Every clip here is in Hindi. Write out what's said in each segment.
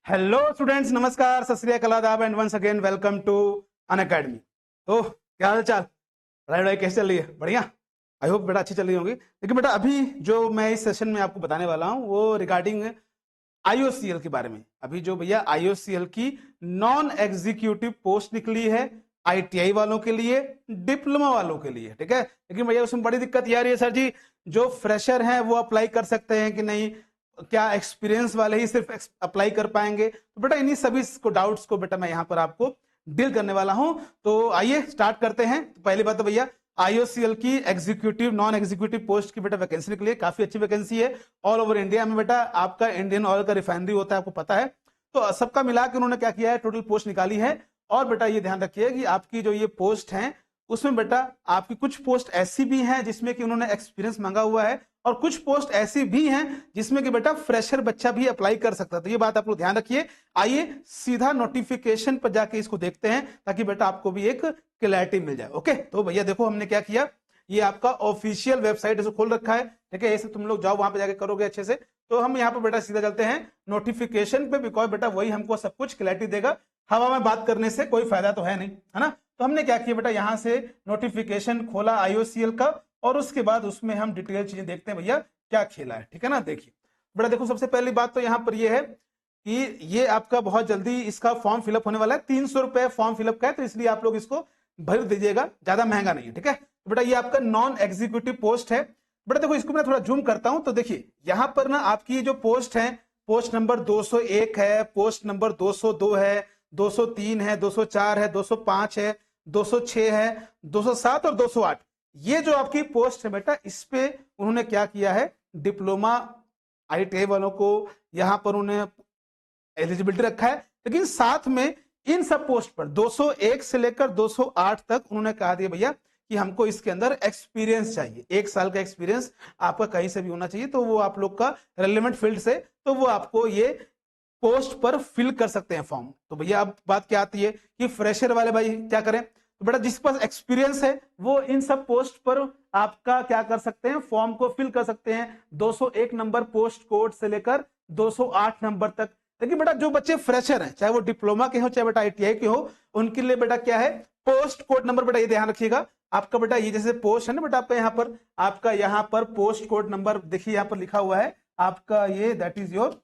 हेलो स्टूडेंट्स, नमस्कार, सत श्री अकाल, आदाब and once again welcome to Unacademy. तो क्या हाल चाल, पढ़ाई वढ़ाई कैसे चल रही है? बढ़िया, आई होप बेटा अच्छी चल रही होंगी। लेकिन बेटा अभी जो मैं इस सेशन में आपको बताने वाला हूँ वो रिगार्डिंग आईओसीएल के बारे में। अभी जो भैया आईओसीएल की नॉन एग्जीक्यूटिव पोस्ट निकली है आईटीआई वालों के लिए, डिप्लोमा वालों के लिए, ठीक है। लेकिन भैया उसमें बड़ी दिक्कत ये आ रही है, सर जी जो फ्रेशर हैं वो अप्लाई कर सकते हैं कि नहीं, क्या एक्सपीरियंस वाले ही सिर्फ अप्लाई कर पाएंगे? तो बेटा इन्हीं सभी को डाउट्स को बेटा मैं यहाँ पर आपको डील करने वाला हूं। तो आइए स्टार्ट करते हैं। तो पहली बात तो भैया आईओसीएल की एग्जीक्यूटिव नॉन एग्जीक्यूटिव पोस्ट की बेटा वैकेंसी निकली है, काफी अच्छी वैकेंसी है। ऑल ओवर इंडिया में बेटा आपका इंडियन ऑयल का रिफाइनरी होता है, आपको पता है। तो सबका मिला के उन्होंने क्या किया है, टोटल पोस्ट निकाली है। और बेटा ये ध्यान रखिए कि आपकी जो ये पोस्ट है उसमें बेटा आपकी कुछ पोस्ट ऐसी भी हैं जिसमें कि उन्होंने एक्सपीरियंस मांगा हुआ है, और कुछ पोस्ट ऐसी भी हैं जिसमें कि बेटा फ्रेशर बच्चा भी अप्लाई कर सकता है। तो ये बात आप लोग ध्यान रखिए। आइए सीधा नोटिफिकेशन पर जाके इसको देखते हैं ताकि बेटा आपको भी एक क्लैरिटी मिल जाए। ओके, तो भैया देखो हमने क्या किया, ये आपका ऑफिशियल वेबसाइट इसको खोल रखा है, ठीक है। ऐसे तुम लोग जाओ वहां पे जाके करोगे अच्छे से। तो हम यहाँ पे बेटा सीधा चलते हैं नोटिफिकेशन पे, बिकॉज बेटा वही हमको सब कुछ क्लैरिटी देगा। हवा में बात करने से कोई फायदा तो है नहीं, है ना। तो हमने क्या किया बेटा, यहां से नोटिफिकेशन खोला आईओसीएल का, और उसके बाद उसमें हम डिटेल चीजें देखते हैं भैया क्या खेला है, ठीक है ना। देखिए बेटा देखो, सबसे पहली बात तो यहां पर यह है कि ये आपका बहुत जल्दी इसका फॉर्म फिलअप होने वाला है। 300 रुपए फॉर्म फिलअप का है, तो इसलिए आप लोग इसको भर दीजिएगा, ज्यादा महंगा नहीं है, ठीक है। तो बेटा ये आपका नॉन एग्जीक्यूटिव पोस्ट है। बेटा देखो इसको मैं थोड़ा जूम करता हूं, तो देखिए यहां पर ना आपकी जो पोस्ट है, पोस्ट नंबर 201 है, पोस्ट नंबर 202 है, 203 है, 204 है, 205 है, 206 है, 207 और 208। ये जो आपकी पोस्ट है बेटा, इस पे उन्होंने क्या किया है, डिप्लोमा आईटीआई वालों को यहां पर उन्होंने एलिजिबिलिटी रखा है। लेकिन साथ में इन सब पोस्ट पर 201 से लेकर 208 तक उन्होंने कहा दिया भैया कि हमको इसके अंदर एक्सपीरियंस चाहिए, 1 साल का एक्सपीरियंस आपका कहीं से भी होना चाहिए। तो वो आप लोग का रेलेवेंट फील्ड से, तो वो आपको ये पोस्ट पर फिल कर सकते हैं फॉर्म। तो भैया अब बात क्या आती है कि फ्रेशर वाले भाई क्या करें? तो बेटा जिसके पास एक्सपीरियंस है वो इन सब पोस्ट पर आपका क्या कर सकते हैं, फॉर्म को फिल कर सकते हैं। 201 नंबर पोस्ट कोड से लेकर 208 नंबर तक। लेकिन बेटा जो बच्चे फ्रेशर हैं, चाहे वो डिप्लोमा के हो चाहे बेटा आईटीआई के हो, उनके लिए बेटा क्या है, पोस्ट कोड नंबर बेटा ये ध्यान रखिएगा आपका। बेटा ये जैसे पोस्ट है ना बेटा आपका यहाँ पर पोस्ट कोड नंबर देखिए यहाँ पर लिखा हुआ है आपका, ये दैट इज योर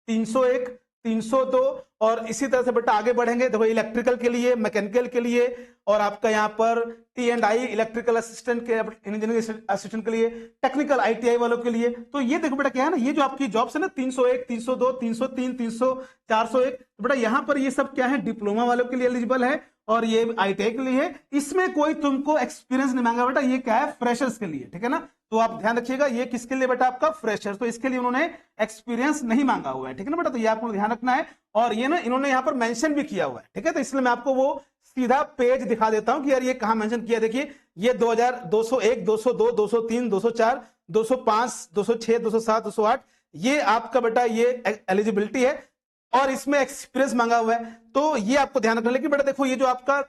301, 302। और इसी तरह से बेटा आगे बढ़ेंगे, देखो इलेक्ट्रिकल के लिए, मैकेनिकल के लिए, और आपका यहाँ पर T&I इलेक्ट्रिकल असिस्टेंट के, इंजीनियरिंग असिस्टेंट के लिए, टेक्निकल आईटीआई वालों के लिए। तो ये देखो बेटा क्या है ना, ये जो आपकी जॉब्स है ना 301, 302, 303, 300, 401, तो बेटा यहाँ पर ये सब क्या है, डिप्लोमा वालों के लिए एलिजिबल है, और ये आईटीआई के लिए है। इसमें कोई तुमको एक्सपीरियंस नहीं मांगा बेटा, ये क्या है, फ्रेशर्स के लिए, ठीक है ना। तो आप ध्यान रखिएगा ये किसके लिए बेटा, आपका फ्रेशर, तो इसके लिए उन्होंने एक्सपीरियंस नहीं मांगा हुआ है, ठीक है ना बेटा। तो ये आपको ध्यान रखना है। और ये ना इन्होंने यहाँ पर मेंशन भी किया हुआ है, ठीक है। तो इसलिए मैं आपको वो सीधा पेज दिखा देता हूं कि यार ये कहां मेंशन किया। देखिए ये 2000, 201, 202, 203, 204, 205, 206, 207, 208, ये आपका बेटा ये एलिजिबिलिटी है, और इसमें एक्सपीरियंस मांगा हुआ है। तो ये आपको ध्यान रखना। लेकिन बेटा देखो ये जो आपका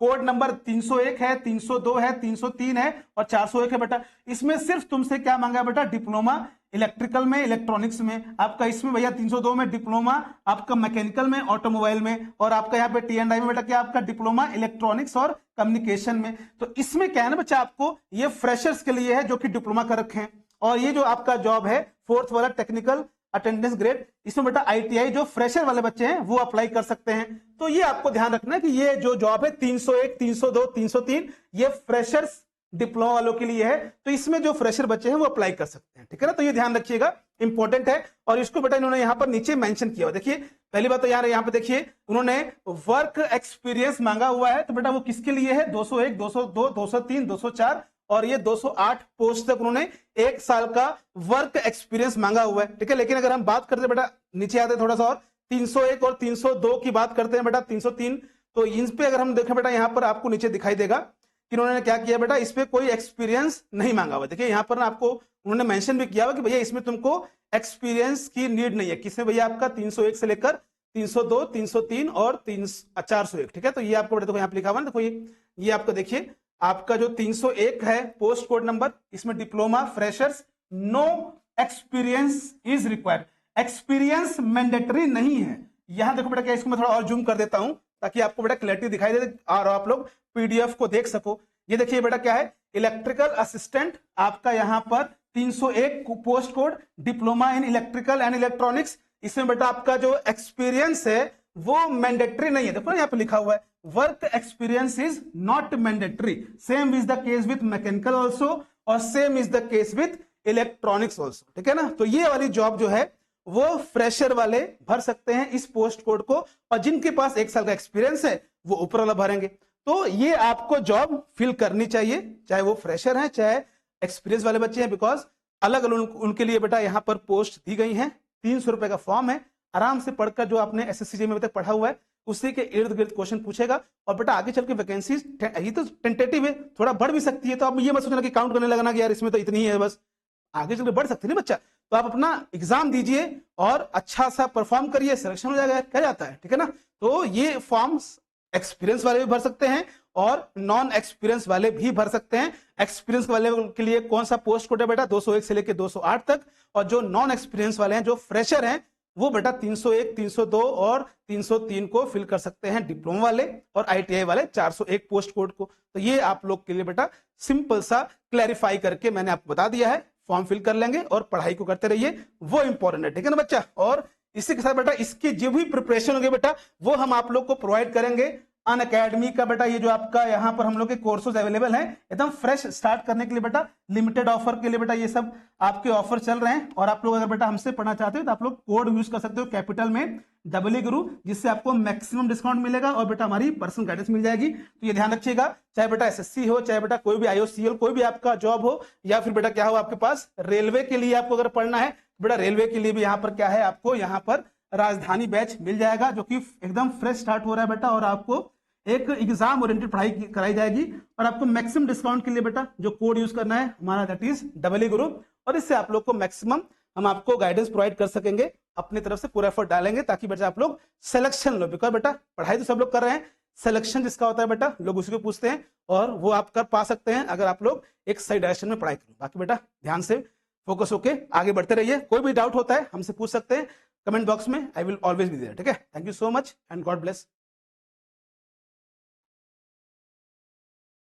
कोड नंबर 301 है, 302 है, 303 है और 401 है बेटा, इसमें सिर्फ तुमसे क्या मांगा है बेटा, डिप्लोमा इलेक्ट्रिकल में, इलेक्ट्रॉनिक्स में आपका, इसमें भैया 302 में डिप्लोमा आपका मैकेनिकल में, ऑटोमोबाइल में, और आपका यहाँ पे T&I में बेटा क्या आपका डिप्लोमा इलेक्ट्रॉनिक्स और कम्युनिकेशन में। तो इसमें क्या है ना बच्चा, आपको ये फ्रेशर्स के लिए है जो कि डिप्लोमा कर रखे हैं। और ये जो आपका जॉब है 4th वाला टेक्निकल अटेंडेंस ग्रेड, इसमें बेटा आईटीआई जो फ्रेशर वाले बच्चे हैं वो अप्लाई कर सकते हैं। तो ये आपको ध्यान रखना है कि ये जो जॉब है 301, 302, 303, ये फ्रेशर्स डिप्लोमा वालों के लिए है। तो इसमें जो फ्रेशर बच्चे हैं वो अप्लाई कर सकते हैं, ठीक है ना। तो ये ध्यान रखिएगा, इंपॉर्टेंट है। और इसको बेटा इन्होंने यहां पर नीचे मेंशन किया हुआ, देखिए पहली बात तो यार यहाँ पे देखिए उन्होंने वर्क एक्सपीरियंस मांगा हुआ है। तो बेटा वो किसके लिए है, 201, 202, 203, 204 और ये 208 पोस्ट तक उन्होंने 1 साल का वर्क एक्सपीरियंस मांगा हुआ है, ठीक है। लेकिन अगर हम बात करते हैं बेटा, नीचे आते थोड़ा सा, और 301 और 302 की बात करते हैं बेटा, 303, तो इन पे अगर हम देखें बेटा, यहां पर आपको नीचे दिखाई देगा कि उन्होंने क्या किया बेटा, इस पे कोई एक्सपीरियंस नहीं मांगा हुआ। देखिए यहां पर ना आपको उन्होंने मेंशन भी किया हुआ कि भैया इसमें तुमको एक्सपीरियंस की नीड नहीं है। किसमें भैया, आपका 301 से लेकर 302, 303 और 401, ठीक है। तो ये आपको देखो यहाँ पे लिखा हुआ है, देखो ये आपको देखिए आपका जो 301 है पोस्ट कोड नंबर, इसमें diploma freshers no experience is required. Experience mandatory नहीं है। यहां देखो बेटा क्या, इसको मैं थोड़ा और जूम कर देता हूं ताकि आपको बेटा क्लैरिटी दिखाई दे और आप लोग पीडीएफ को देख सको। ये देखिए बेटा क्या है, इलेक्ट्रिकल असिस्टेंट आपका यहां पर 301 post code, diploma in electrical and electronics. इसमें बेटा आपका जो एक्सपीरियंस है वो मैंडेटरी नहीं है। देखो यहाँ पे लिखा हुआ है work experience is not mandatory, same is the case with mechanical also और same is the case with electronics also. ठीक है ना, तो ये वाली जॉब जो है वो फ्रेशर वाले भर सकते हैं इस पोस्ट कोड को, और जिनके पास 1 साल का एक्सपीरियंस है वो ऊपर वाला भरेंगे। तो ये आपको जॉब फिल करनी चाहिए, चाहे वो फ्रेशर हैं चाहे एक्सपीरियंस वाले बच्चे हैं, बिकॉज अलग अलग उनके लिए बेटा यहाँ पर पोस्ट दी गई है। 300 रुपए का फॉर्म है, आराम से पढ़कर जो आपने एसएससी में अभी तक पढ़ा हुआ है उसी के इर्द गिर्द क्वेश्चन पूछेगा। और बेटा आगे चल के वैकेंसीज ये तो टेंटेटिव है, थोड़ा बढ़ भी सकती है, तो आप ये मत सोचना कि काउंट करने लगना कि यार इसमें तो इतनी ही है बस, आगे चल के बढ़ सकती है ना बच्चा। तो आप अपना एग्जाम दीजिए और अच्छा सा परफॉर्म करिए, सिलेक्शन हो जाएगा, क्या जाता है। ठीक है ना, तो ये फॉर्म्स एक्सपीरियंस वाले भी भर सकते हैं और नॉन एक्सपीरियंस वाले भी भर सकते हैं। एक्सपीरियंस वाले के लिए कौन सा पोस्ट कोड है बेटा, 201 से लेकर 208 तक, और जो नॉन एक्सपीरियंस वाले हैं, जो फ्रेशर हैं, वो बेटा 301, 302 और 303 को फिल कर सकते हैं डिप्लोमा वाले, और आईटीआई वाले 401 पोस्ट कोड को। तो ये आप लोग के लिए बेटा सिंपल सा क्लैरिफाई करके मैंने आपको बता दिया है। फॉर्म फिल कर लेंगे और पढ़ाई को करते रहिए, वो इंपॉर्टेंट है। ठीक है ना बच्चा, और इसी के साथ बेटा इसकी जो भी प्रिपरेशन होगी बेटा वो हम आप लोग को प्रोवाइड करेंगे अनअकैडमी का। बेटा ये जो आपका यहाँ पर हम लोग के कोर्सेज अवेलेबल हैं एकदम फ्रेश स्टार्ट करने के लिए बेटा, लिमिटेड ऑफर के लिए बेटा ये सब आपके ऑफर चल रहे हैं। और आप लोग अगर बेटा हमसे पढ़ना चाहते हो तो आप लोग कोड यूज कर सकते हो कैपिटल में डबल गुरु, जिससे आपको मैक्सिमम डिस्काउंट मिलेगा और बेटा हमारी पर्सनल गाइडेंस मिल जाएगी। तो ये ध्यान रखिएगा, चाहे बेटा एसएससी हो, चाहे बेटा कोई भी आईओसीएल कोई भी आपका जॉब हो, या फिर बेटा क्या हो आपके पास रेलवे के लिए आपको अगर पढ़ना है, बेटा रेलवे के लिए भी यहाँ पर क्या है, आपको यहाँ पर राजधानी बैच मिल जाएगा जो कि एकदम फ्रेश स्टार्ट हो रहा है बेटा, और आपको एक एग्जाम ओरिएंटेड पढ़ाई कराई जाएगी। और आपको मैक्सिमम डिस्काउंट के लिए बेटा जो कोड यूज करना है हमारा दैट इज डबल गुरु, और इससे आप लोग को मैक्सिमम हम आपको गाइडेंस प्रोवाइड कर सकेंगे, अपनी तरफ से पूरा एफर्ट डालेंगे ताकि बेटा आप लोग सिलेक्शन लो। बिकॉज बेटा पढ़ाई तो सब लोग कर रहे हैं, सिलेक्शन जिसका होता है बेटा लोग उसी को पूछते हैं, और वो आप कर पा सकते हैं अगर आप लोग एक सही डायरेक्शन में पढ़ाई करो। बाकी बेटा ध्यान से फोकस होके आगे बढ़ते रहिए। कोई भी डाउट होता है हमसे पूछ सकते हैं कमेंट बॉक्स में, I will always be there. ठीक है, thank you so much and god bless.